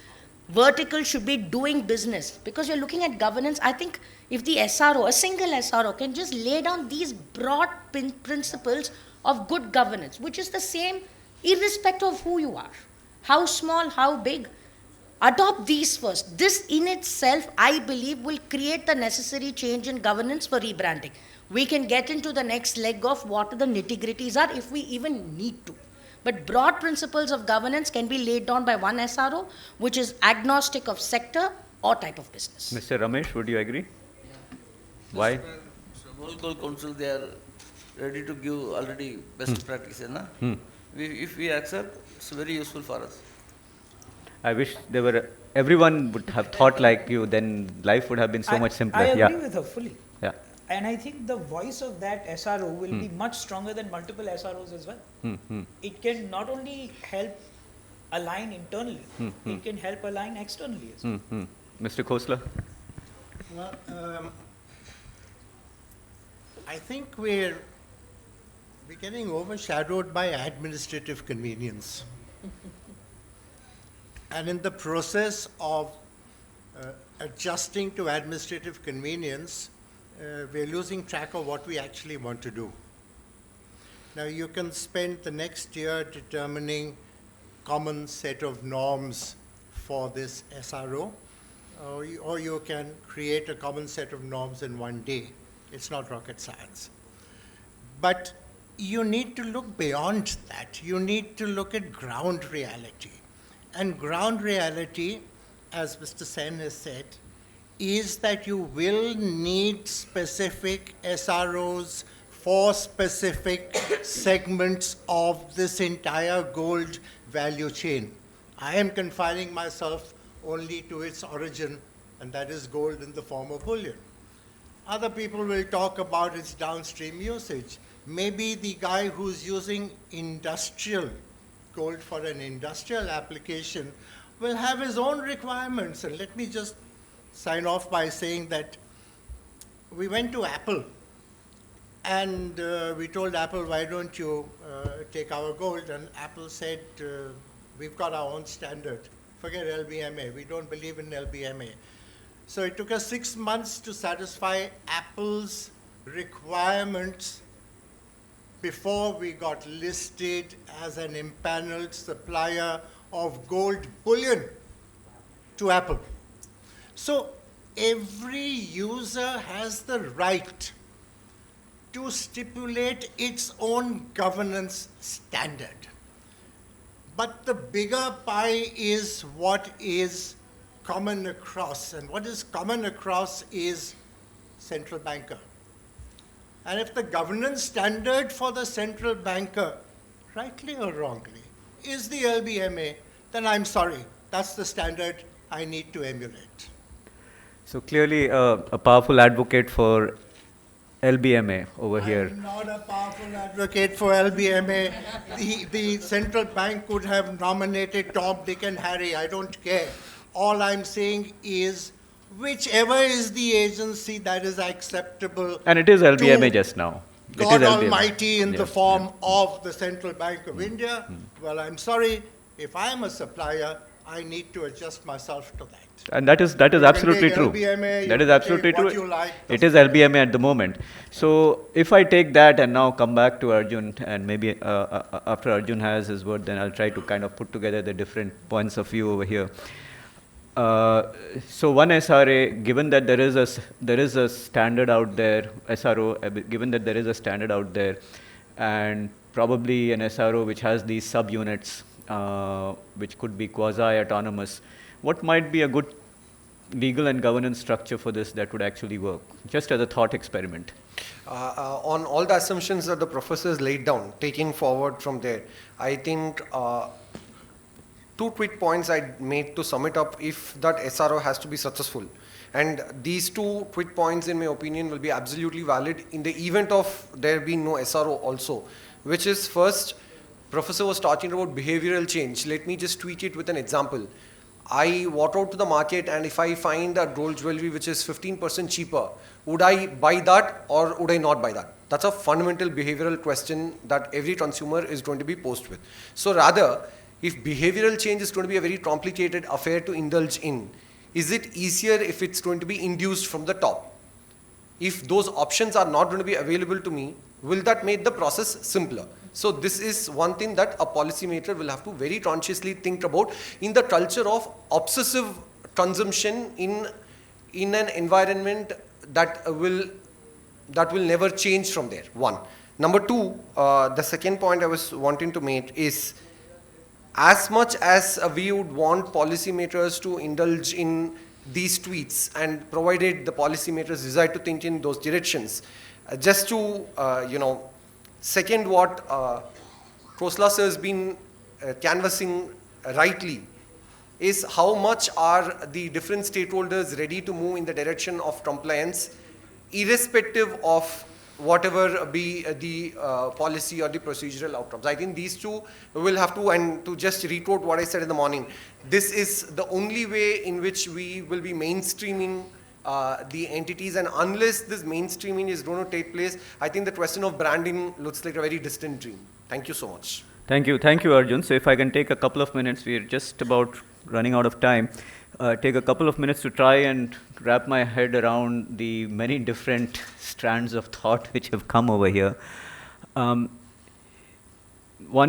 verticals should be doing business, because you're looking at governance, I think if the SRO, a single SRO, can just lay down these broad principles of good governance, which is the same irrespective of who you are, how small, how big, adopt these first. This in itself, I believe, will create the necessary change in governance for rebranding. We can get into the next leg of what the nitty-gritties are if we even need to. But broad principles of governance can be laid down by one SRO, which is agnostic of sector or type of business. Mr. Ramesh, would you agree? Why? World Gold Council, they are ready to give already best practices. If we accept, it's very useful for us. I wish everyone would have thought like you, then life would have been so much simpler. I agree with her fully. Yeah. And I think the voice of that SRO will be much stronger than multiple SROs as well. It can not only help align internally, it can help align externally as well. Mr. Khosla? Well, I think we're getting overshadowed by administrative convenience. And in the process of adjusting to administrative convenience, we're losing track of what we actually want to do. Now, you can spend the next year determining common set of norms for this SRO, or you can create a common set of norms in one day. It's not rocket science. But you need to look beyond that. You need to look at ground reality. And ground reality, as Mr. Sen has said, is that you will need specific SROs for specific segments of this entire gold value chain. I am confining myself only to its origin, and that is gold in the form of bullion. Other people will talk about its downstream usage. Maybe the guy who's using industrial gold for an industrial application will have his own requirements. And let me just sign off by saying that we went to Apple and we told Apple, why don't you take our gold? And Apple said, we've got our own standard. Forget LBMA. We don't believe in LBMA. So it took us 6 months to satisfy Apple's requirements before we got listed as an impaneled supplier of gold bullion to Apple. So every user has the right to stipulate its own governance standard. But the bigger pie is what is common across, and what is common across is central banker. And if the governance standard for the central banker, rightly or wrongly, is the LBMA, then I'm sorry, that's the standard I need to emulate. So clearly a powerful advocate for LBMA over here. I'm not a powerful advocate for LBMA. The central bank could have nominated Tom, Dick, and Harry. I don't care. All I'm saying is, whichever is the agency that is acceptable. And it is LBMA to just now. God it is LBMA. Almighty in the Yes, form of the Central Bank of India. Well, I'm sorry, if I'm a supplier, I need to adjust myself to that. And that is can absolutely take true. LBMA, That you is can absolutely take what true. you like. It is LBMA at the moment. So if I take that and now come back to Arjun, and maybe after Arjun has his word, then I'll try to kind of put together the different points of view over here. So one SRA, given that there is a standard out there, SRO, given that there is a standard out there, and probably an SRO which has these subunits, which could be quasi-autonomous. What might be a good legal and governance structure for this that would actually work, just as a thought experiment? On all the assumptions that the professors laid down, taking forward from there, I think two quick points I'd made to sum it up if that SRO has to be successful. And these two quick points, in my opinion, will be absolutely valid in the event of there being no SRO also, which is first, professor was talking about behavioral change. Let me just tweak it with an example. I walk out to the market, and if I find a gold jewelry which is 15% cheaper, would I buy that or would I not buy that? That's a fundamental behavioral question that every consumer is going to be posed with. So rather, if behavioral change is going to be a very complicated affair to indulge in, is it easier if it's going to be induced from the top? If those options are not going to be available to me, will that make the process simpler? So this is one thing that a policymaker will have to very consciously think about in the culture of obsessive consumption in an environment that will never change from there, one. Number two, the second point I was wanting to make is, as much as we would want policymakers to indulge in these tweets, and provided the policymakers decide to think in those directions, just to, second what Khosla sir has been canvassing rightly, is how much are the different stakeholders ready to move in the direction of compliance, irrespective of whatever be the policy or the procedural outcomes. I think these two will have to, and to just requote what I said in the morning, this is the only way in which we will be mainstreaming the entities, and unless this mainstreaming is going to take place, I think the question of branding looks like a very distant dream. Thank you so much. Thank you, Arjun. So if I can take a couple of minutes, we're just about running out of time. Take a couple of minutes to try and wrap my head around the many different strands of thought which have come over here. One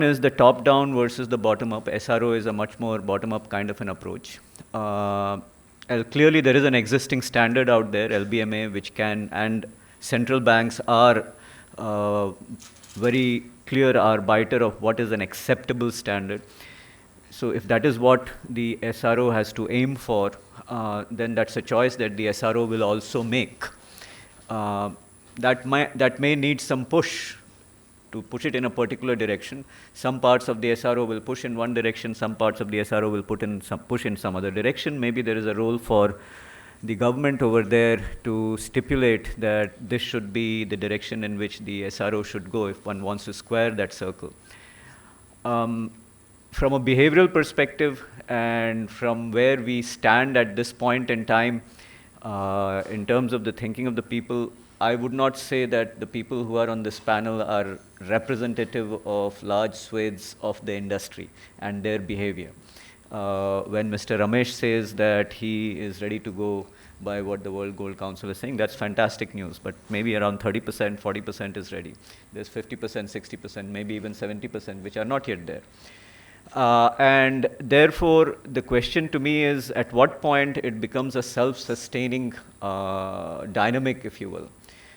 is the top-down versus the bottom-up. SRO is a much more bottom-up kind of an approach. Clearly, there is an existing standard out there, LBMA, which can, and central banks are very clear arbiter of what is an acceptable standard. So if that is what the SRO has to aim for, then that's a choice that the SRO will also make. That may need some push to push it in a particular direction. Some parts of the SRO will push in one direction, some parts of the SRO will push in some other direction. Maybe there is a role for the government over there to stipulate that this should be the direction in which the SRO should go if one wants to square that circle. From a behavioral perspective and from where we stand at this point in time, in terms of the thinking of the people, I would not say that the people who are on this panel are representative of large swathes of the industry and their behavior. When Mr. Ramesh says that he is ready to go by what the World Gold Council is saying, that's fantastic news, but maybe around 30%, 40% is ready. There's 50%, 60%, maybe even 70%, which are not yet there. And therefore, the question to me is, at what point it becomes a self-sustaining dynamic, if you will.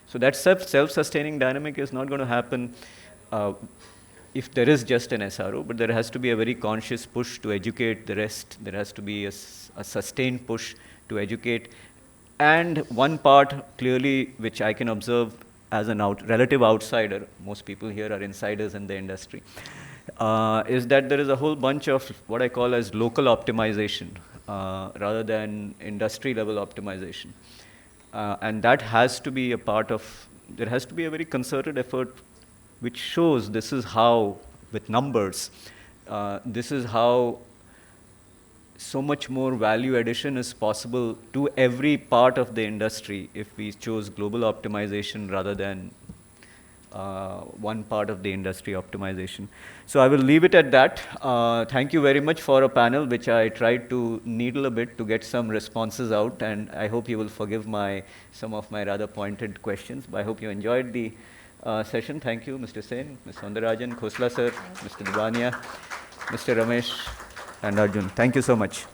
So that self-sustaining dynamic is not going to happen if there is just an SRO, but there has to be a very conscious push to educate the rest. There has to be a sustained push to educate. And one part, clearly, which I can observe as a relative outsider, most people here are insiders in the industry, is that there is a whole bunch of what I call as local optimization rather than industry-level optimization. And that has to be a part of, there has to be a very concerted effort which shows this is how, with numbers, this is how so much more value addition is possible to every part of the industry if we chose global optimization rather than one part of the industry optimization. So I will leave it at that. Thank you very much for a panel which I tried to needle a bit to get some responses out, and I hope you will forgive some of my rather pointed questions. But I hope you enjoyed the session. Thank you, Mr. Sen, Ms. Soundarajan, Khosla sir, Mr. Dibania, Mr. Ramesh, and Arjun. Thank you so much.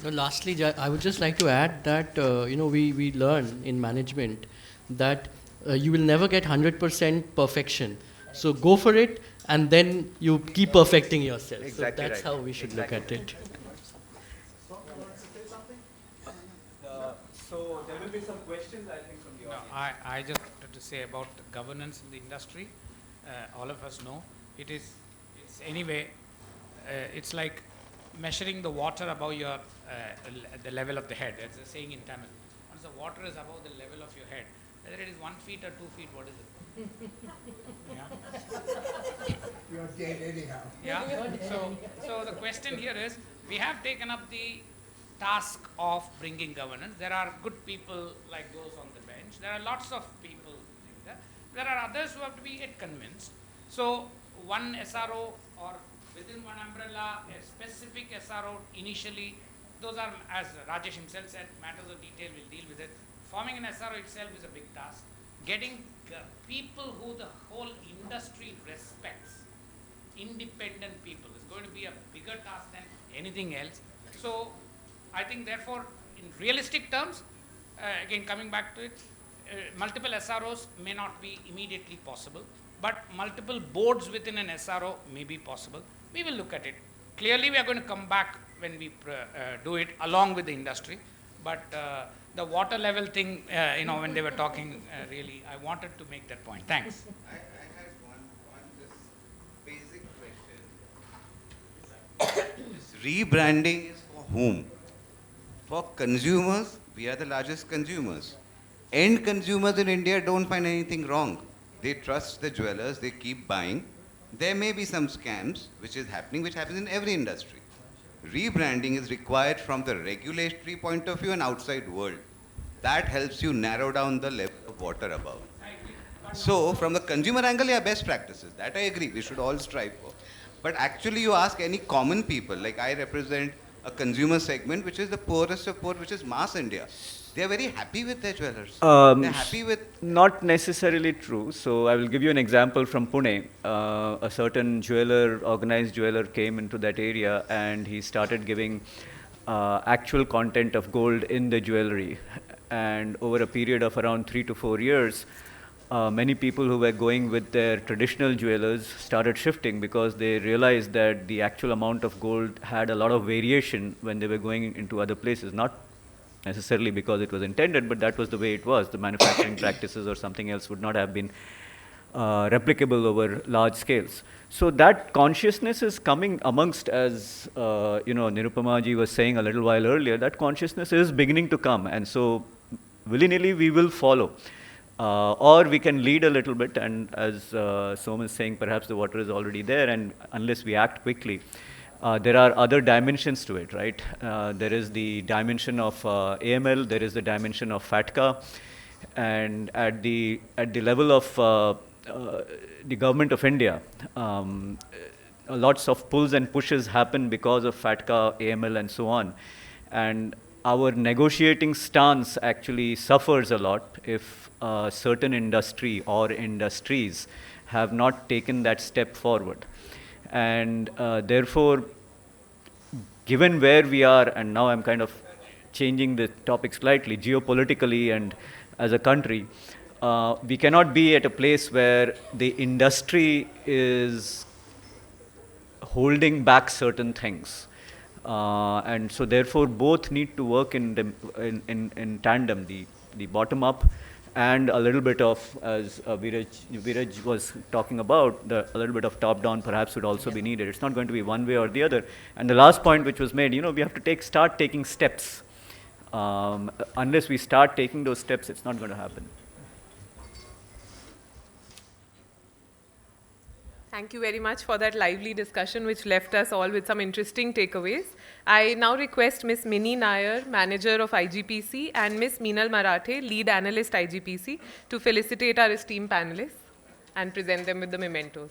Lastly, I would just like to add that we learn in management that you will never get 100% perfection. So go for it, and then you keep perfecting yourself. Exactly so that's right. how we should look at it. So there will be some questions, I think, from the No, I just wanted to say about governance in the industry. All of us know it's anyway, it's like measuring the water above your, the level of the head. That's a saying in Tamil. Once the water is above the level of your head, whether it is 1 feet or 2 feet, what is it? Yeah. You're dead anyhow. Yeah. So the question here is, we have taken up the task of bringing governance. There are good people like those on the bench. There are lots of people there. There are others who have to be yet convinced. So one SRO or within one umbrella, a specific SRO initially, those are, as Rajesh himself said, matters of detail, we'll deal with it. Forming an SRO itself is a big task. Getting people who the whole industry respects, independent people, is going to be a bigger task than anything else. So I think therefore, in realistic terms, again coming back to it, multiple SROs may not be immediately possible, but multiple boards within an SRO may be possible. We will look at it. Clearly we are going to come back when we do it along with the industry, but the water level thing, when they were talking, really, I wanted to make that point. Thanks. I had one just basic question. This rebranding is for whom? For consumers, we are the largest consumers. End consumers in India don't find anything wrong. They trust the jewelers, they keep buying. There may be some scams, which is happening, which happens in every industry. Rebranding is required from the regulatory point of view and outside world. That helps you narrow down the level of water above. So from the consumer angle, yeah, best practices. That I agree, we should all strive for. But actually you ask any common people, like I represent a consumer segment, which is the poorest of poor, which is mass India. They are very happy with their jewelers. They're happy with... Not necessarily true. So I will give you an example from Pune. A certain jeweler, organized jeweler, came into that area and he started giving actual content of gold in the jewelry. And over a period of around 3 to 4 years, many people who were going with their traditional jewelers started shifting because they realized that the actual amount of gold had a lot of variation when they were going into other places. Not necessarily because it was intended, but that was the way it was. The manufacturing practices or something else would not have been replicable over large scales. So that consciousness is coming amongst, as Nirupama ji was saying a little while earlier, that consciousness is beginning to come. And so willy-nilly we will follow. Or we can lead a little bit, and as Som is saying, perhaps the water is already there, and unless we act quickly, there are other dimensions to it, right? There is the dimension of AML, there is the dimension of FATCA, and at the level of the government of India, lots of pulls and pushes happen because of FATCA, AML, and so on. And our negotiating stance actually suffers a lot if a certain industry or industries have not taken that step forward. And therefore, given where we are, and now I'm kind of changing the topic slightly, geopolitically and as a country, we cannot be at a place where the industry is holding back certain things. And so therefore, both need to work in tandem, the bottom up and a little bit of, as Viraj was talking about, a little bit of top down perhaps would also be needed. It's not going to be one way or the other. And the last point which was made, we have to start taking steps. Unless we start taking those steps, it's not going to happen. Thank you very much for that lively discussion, which left us all with some interesting takeaways. I now request Ms. Minnie Nair, Manager of IGPC, and Ms. Meenal Marathe, Lead Analyst IGPC, to felicitate our esteemed panelists and present them with the mementos.